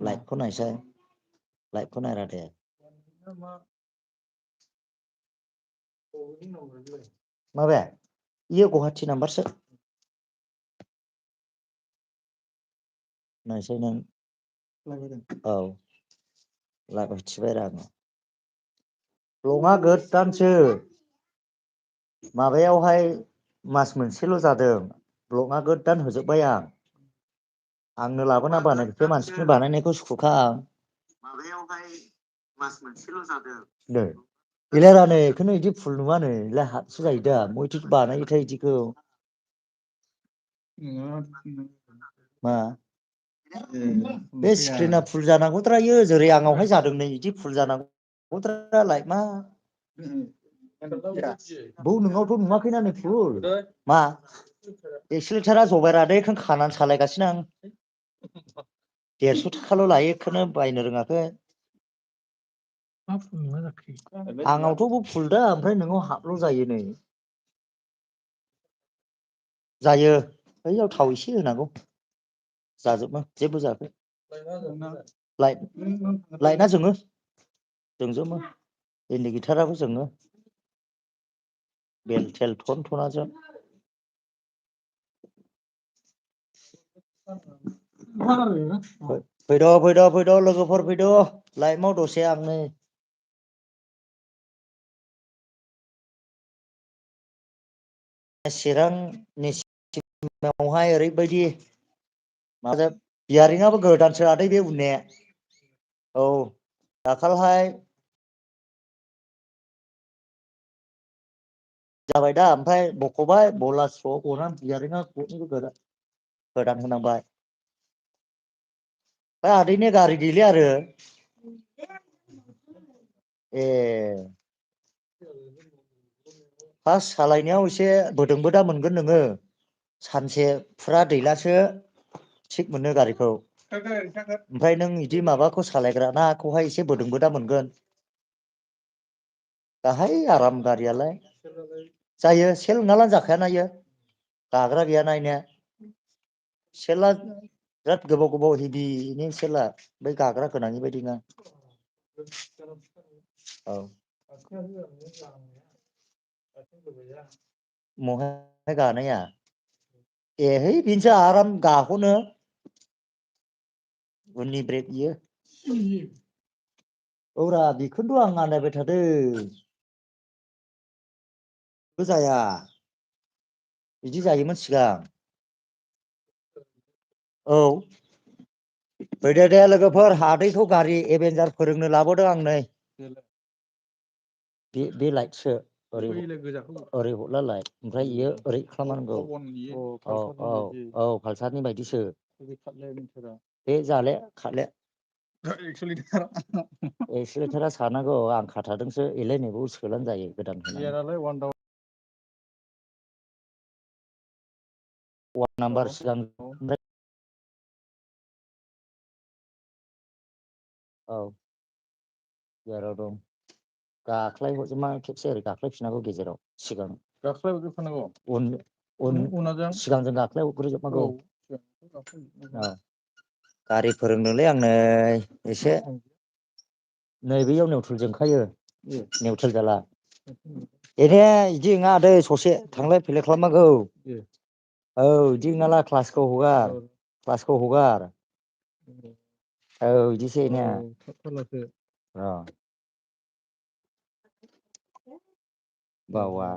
लाइटखौ नायसै लाइटखौ नायरा दे माबे इयो गुवाहाटि नाम्बारसो नायसै नों औ लागायथिबाय र आङो लङा गोदानसो माबायावहाय मास मोनसेल' जादों ब्लकआ गोदान होजोब्बाय आंनो लाबोना बानाय बे मानसिफोरनि बानायनायखौ सुखुखा आं माबायावहाय मास मोनसेल' जादों गैलारा नै बेखौनो बिदि फुल नुवानो बेलाय हातसो जायो दा बयथो बानायोथाय बिदिखौ मा बे स्क्रिना फुल जानांगौद्रायो जेरै आंनावहाय जादों नै बिदि फुल जानांगौद्रालाय मा बौ नोंनावथ' नुवाखैना नै फुल मा एक्सिलेटारा जबायरा दै बेखौनो खानानै सालायगासिनो आं 150 थाखाल' लायो बेखौनो बायनो रोङाखै आंनावथ' फुल दा ओमफ्राय नोंनाव हाफल' जायो नै जायो बैयाव थाव एसे होनांगौ जाजोबो जेबो जायाखै लाइटना जोङो जोंजोबो इन्डिकेटाराबो जोङो बेल थेल थन थनाजों फैद' लोगोफोर फैद' लाइटआव दसे आं नै चिरांनि सिमायावहाय ओरैबायदि माथो इयारिंआबो गोदानसो आदै बे उननिया औ दाखालहाय जाबाय दा ओमफ्राय बख'बाय बला स्र' गनानै इयारिंआ गोदान होनांबाय बे आदैनि गारि गैले आरो ए फार्स्ट सालायनायाव एसे बोदोंबोदा मोनगोन नोङो सानसे फुरा दैलासो थिग मोनो गारिखौ ओमफ्राय नों बिदि माबाखौ सालायग्रानाखौहाय एसे बोदोंबोदा मोनगोन दाहाय आराम गारियालाय जायो सेल नङाब्लानो जाखायाना इयो गाग्रा गैयाना इनिया सेला बिराद गोबाव गोबाव हेभिनि सेला बै गाग्रा गोनांनि बायदि नङा औ महाय गानाया एहै बेनोसो आराम गाखोनो उननि ब्रेक बियो औरा बेखौनोथ' आं आन्दायबाय थादों जाया बिदि जायोमोन सिगां औ फैदो दे लोगोफोर आदैखौ गारि एभेन्जार फोरोंनो लाबोदों आं नै बे लाइटसो ओरै हरला लाइट ओमफ्राय इयो ओरै खालामनांगौ औ पालसारनि बायदिसो बे जाले खाले एक्सिलेटारा सानांगौ आं खाथादोंसो एलाय नैबाव सोलानो जायो गोदान वार्ड नाम्बार सिगां औ गियाराव दं गाख्लाय हरजोबमा खेबसे ओरै गाख्लायफिननांगौ गेजेराव सिगां सिगांजों गाख्लाय हरग्रोजोबनांगौ गारि फोरोंनोलै आंनो एसे नैबेयाव नेवट्रेल जोंखायो नेवट्रेल जाला एने बिदि नङा दै ससे थांलाय फैलाय खालामनांगौ औ बिदि नङाला क्लासखौ हगार औ बिदिसो एनिया र बावा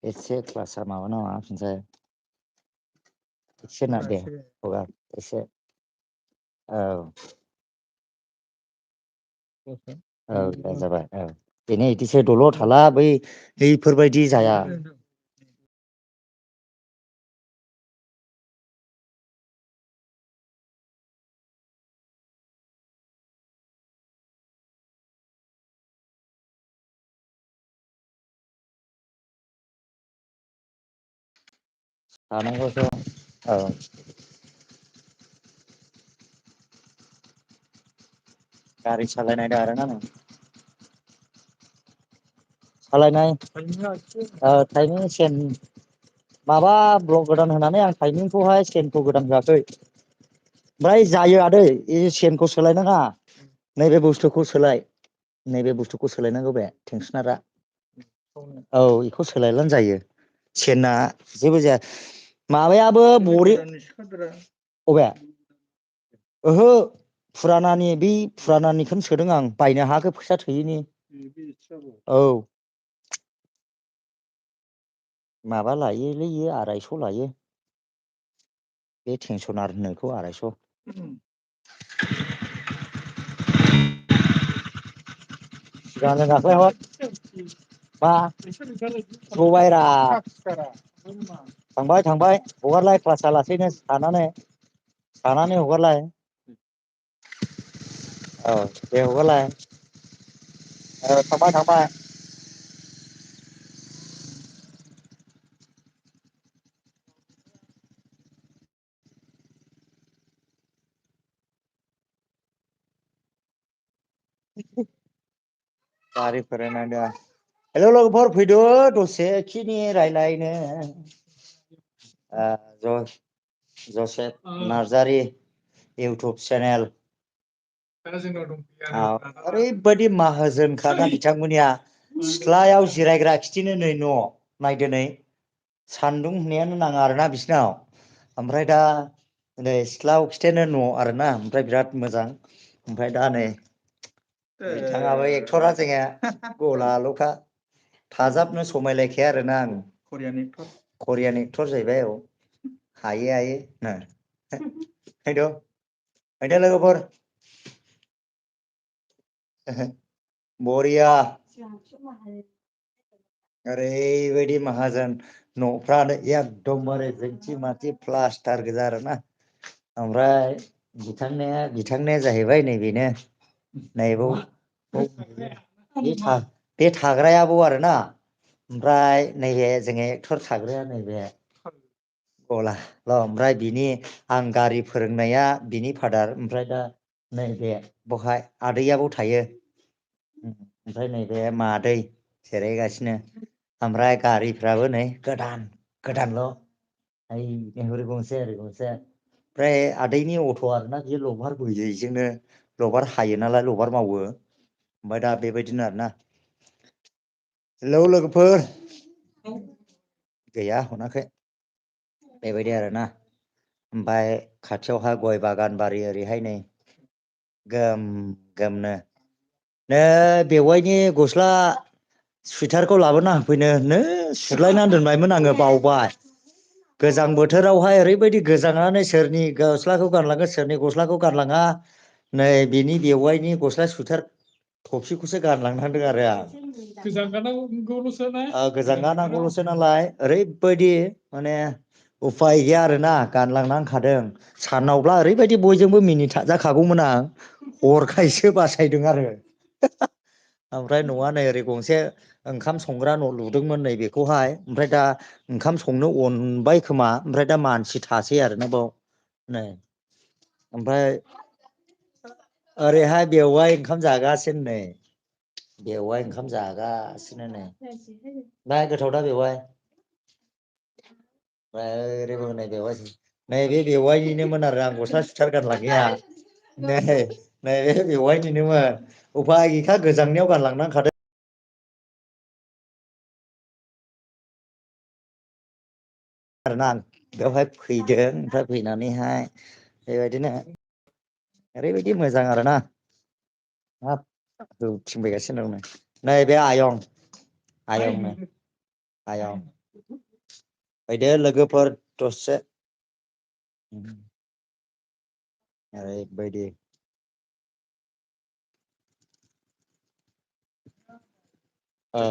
एसे क्लासा माबाना माबाफिनसै एसे नार दे हगार एसे औ औ दे जाबाय औ बेनो इदिसो दल' थाला बैफोरबायदि जाया थानांगौथ' औ गारि सालायनायदों आरोना नों सालायनाय टाइमिं सेन माबा ब्लक गोदान होनानै आं टाइमिंखौहाय सेनखौ गोदान होआखै। ओमफ्राय जायो आदै सेनखौ सोलायनाङा नैबे बुस्थुखौ सोलाय। नैबे बुस्थुखौ सोलायनांगौ बे टेंसनारा औ बेखौ सोलायब्लानो जायो। सेनना जेबो जाया माबायाबो बरि अबे ओहो फुरानानि बै फुरानानिखौनो सोदों आं बायनो हायाखै फैसा थोयैनि औ माबा लायोलै इयो 250 लायो। बे टेनसनार होननायखौ 250। गाबोन दाख्लै हर मा जबायरा थांबाय हगारलाय क्लासा लासैनो सानानै हगारलाय औ दे हगारलाय थांबाय गारि फोरायनांदों हेल' लोगोफोर फैदो दसेखिनि रायलायनो जसेफ नार्जारि इउटुब चेनेल ओरैबायदि माहाजोनखाना बिथांमोननिया सिथ्लायाव जिरायग्रा खिथिनो नै न' नायदो नै सान्दुं दुंनायानो नाङा आरोना बिसिनाव ओमफ्राय दा नै सिथ्लायाव खिथानो न' आरोना ओमफ्राय बिराद मोजां ओमफ्राय दा नै बिथाङाबो एक्टरा जोङो गलाल'खा थाजाबनो समायलायखाया आरोना आं करियान एक्टर जाहैबाय औ हायो फैद लोगोफोर बरिया ओरैबायदि माहाजोन न'फ्रानो एकदमबारे जोंथि माथि प्लास्टार गोजा आरोना ओमफ्राय बिथांनिया जाहैबाय नैबेनो बे थाग्रायाब आरोना ओमफ्राय नैबे जोङो एक्टर थाग्राया नैबे गलाल' ओमफ्राय बिनि आं गारि फोरोंनाया बिनि फादार ओमफ्राय दा नैबे बहाय आदैयाबो थायो ओमफ्राय नैबे मादै जिरायगासिनो ओमफ्राय गारिफ्राबो नै गोदानल' ओरै गंसे ओमफ्राय आदैनि अट' आरोना बे लबार बोयो बेजोंनो लबार हायो नालाय लबार मावो ओमफ्राय दा बेबायदिनो आरोना हेलौ लोगोफोर गैया हराखै बेबायदि आरोना ओमफ्राय खाथियावहा गय बागान बारि ओरैहाय नै गोम गोमनो नो बेवाइनि गस्ला सुइटारखौ लाबोना होफैनो नो सुलायनानै दोनबायमोन आङो बावबाय गोजां बोथोरावहाय ओरैबायदि गोजांनानै सोरनि गस्लाखौ गानलाङो सोरनि गस्लाखौ गानलाङा नै बिनि बेवाइनि गस्ला सुइथार थफिखौसो गानलांनांदों आरो आं गोजांगानांगौल'सो नालाय ओरैबायदि माने उफाय गैया आरोना गानलांनांखादों सानावब्ला ओरैबायदि बयजोंबो मिनिथाजाखागौमोन आं हरखायसो बासायदों आरो ओमफ्राय न'आ नै ओरै गंसे ओंखाम संग्रा न' लुदोंमोन नै बेखौहाय ओमफ्राय दा ओंखाम संनो अनबाय खोमा ओमफ्राय दा मानसि थासै आरोना बाव नै ओमफ्राय ओरैहाय बेवाइ ओंखाम जागासिनो नै बेवाइ ओंखाम जागासिनो नै मा गोथाव दा बेवाय नैबे बेवाइनिनोमोन आरो आं गस्ला सुथार गानलाङिया नै बे बेवायनिनोमोन उफाय गैखा गोजांनायाव गानलांनांखादों आरोना आं बेवहाय फैदों ओमफ्राय फैनानैहाय बेबायदिनो ओरैबायदि मोजां आरोना हाब होथिंबायगासिनो दं नै बे आयं आयं फैदो लोगोफोर दसे ओरैबायदि औ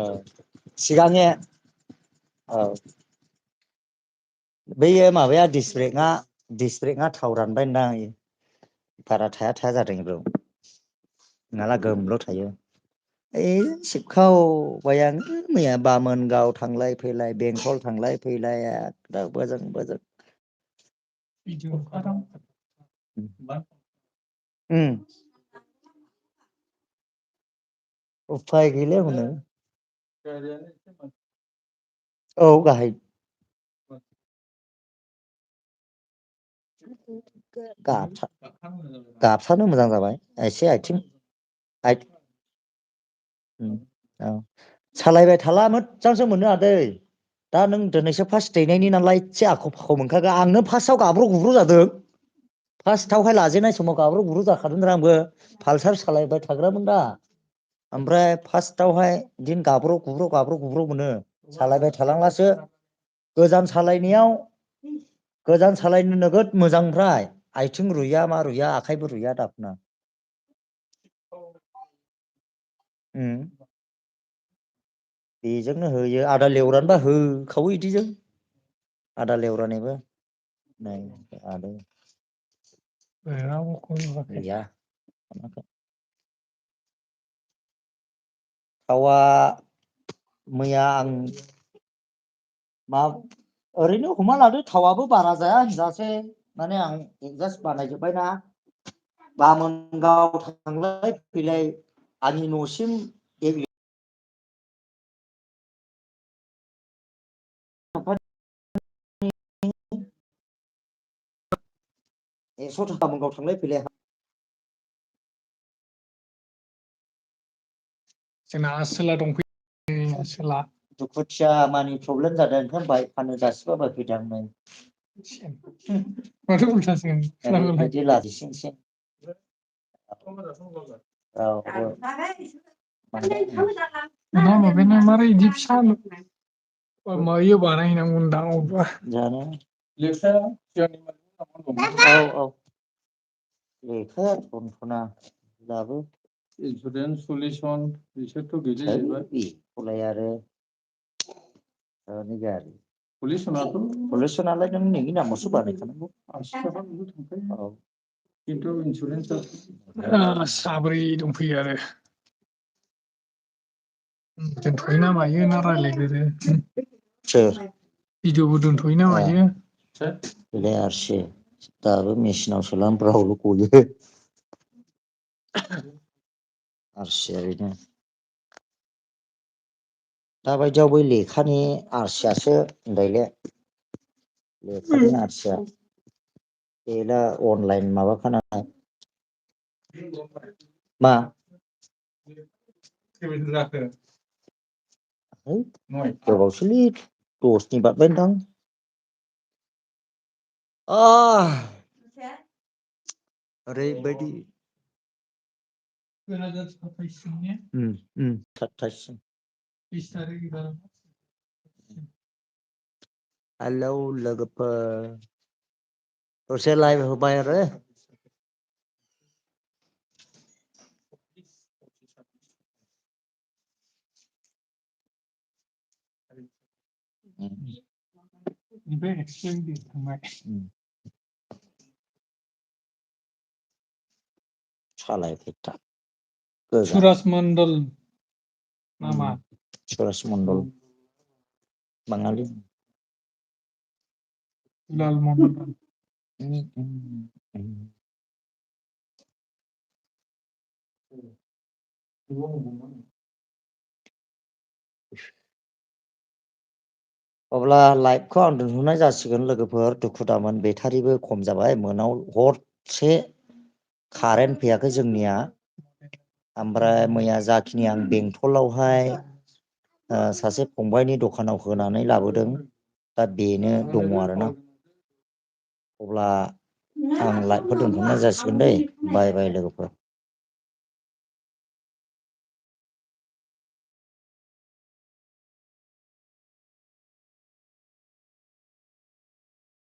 सिगांनि औ बैयो माबाया दिसब्रेकआ थाव रानबायदां बारा थाया थाया जादों बेयाव नङाला गोमल' थायो ओइ सिबखावबाय आं मैया बामोनगाव थांलाय फैलाय बेंथल थांलाय फैलाय बोजों उम उफाय गैला हनै औ गाहाय गाबसानो मोजां जाबाय एसे आथिं औ सालायबाय थाला मोजांसो मोनो आदै दा नों दिनैसो फार्स्ट दैनायनि नालाय एसे आख' फाख' मोनखागोन आंनो फार्स्टआव गाब्र' गुब्रु जादों फार्स्टआवहाय लाजेननाय समाव गाब्र' गुब्रु जाखादों आंबो पालसार सालायबाय थाग्रामोन दा ओमफ्राय फार्स्टआवहाय बिदिनो गाब्र' गुब्र' मोनो सालायबाय थालांब्लासो गोजान सालायनो नोगोद मोजां ओमफ्राय आथिं रुइया मा रुइया आखाइबो रुइया दाबुना बेजोंनो होयो आदा लेवरानोबा होखावो बिदिजों आदा लेवरानिबो नै आदै गैया थावा मैया आं मा ओरैनो हमना लादो थावाबो बारा जाया होनजासे माने आं एडजास्ट बानायजोब्बायना बामोनगाव थांलाय फैलाय आंनि न'सिम एकस' थाखा बामोनगाव थांलाय फैलाय जोंना आसोला दंफैयो आसोला दुखुथिया मानि प्रब्लेम जादों ओंखायनो बाइक फाननो जासिबा बायफैदों आं नै माथो उल्थासो ओरैबायदि लाजिसिंसिं औ नोंना माबायानो मारै बिदि फिसा माबायो बानायहैनांगौदां अबेबा जानो लेखाया औ लेखाया थनथना दाबो इन्सुरेन्स सलिउसन बिसोरथ' गैला जाहैबाय बेखौलाय आरो पलिउसनालाय नों नोंनि नामावसो बानायखानांगौ 80 थाखाल' थांखायो खिन्थु इन्सुरेन्सआ साब्रै दंफैयो आरो दोनथ'योना मायो ना रायज्लायग्रोयो सोर भिडिअ'बो दोनथ'योना मायो बेलाय आरसि दाबो मेचिनाव सोला ब्रावल' गयो आरसिया बेनो दाबायदियाव बै लेखानि आरसियासो होनलायले लेखानि आरसिया बेना अनलाइन माबाखानालाय मा खैमिनिट जाखो है गोबावसैलै 10नि बारबायदां ओरैबायदि 27 हेलौ लोगोफोर दसे लाइभ होबाय आरो सालायफेदटा सुरज मण्डल नामा सुरज मण्डल बाङालि दुलाल मण्डल अब्ला लाइभखौ आं दोनथ'नाय जासिगोन लोगोफोर दुखु दामोन बेटारिबो खम जाबाय मोनाव हरसे कारेन्ट फैयाखै जोंनिया ओमफ्राय मैया जाखिनि आं बेंटलावहाय सासे फंबायनि दखानाव होनानै लाबोदों दा बेनो दङ आरोना अब्ला आं लाइभखौ दोनथ'नाय जासिगोन दै बाय बाय लोगोफोर